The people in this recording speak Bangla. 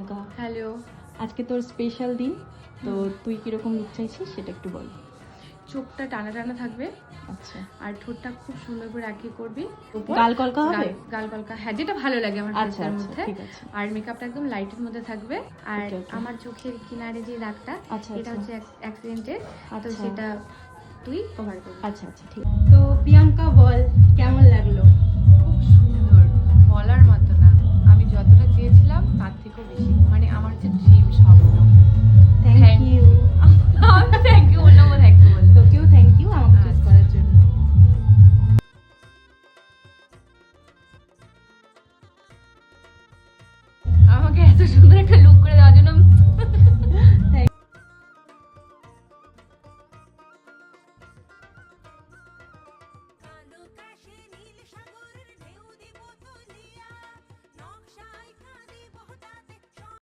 প্রিয়াঙ্কা। হ্যালো। আজকে তোর স্পেশাল দিন, তো তুই কিরকম লুক চাইছিস সেটা একটু বল। চোখটা টানা টানা থাকবে, আচ্ছা, আর ঠোঁটটা খুব সুন্দর করে আঁকিয়ে করবি। গাল কলকা হবে? গাল কলকা, হ্যাঁ, যেটা ভালো লাগে আমার আচ্ছা ফেসের আচ্ছা, মধ্যে। ঠিক আছে। আর মেকআপটা একদম লাইটের মধ্যে থাকবে। আর Okay, okay. আমার চোখের কিনারে যে দাগটা, আচ্ছা, এটা আচ্ছা। হচ্ছে অ্যাক্সিডেন্টের, তো আচ্ছা। সেটা তুই কভার করবি। আচ্ছা আচ্ছা, ঠিক। তো প্রিয়াঙ্কা বল, কেমন লাগলো? খুব সুন্দর, বলার মতো না। আমি যতটা চেয়েছিলাম তার থেকেও বেশি, মানে আমার হচ্ছে ড্রিম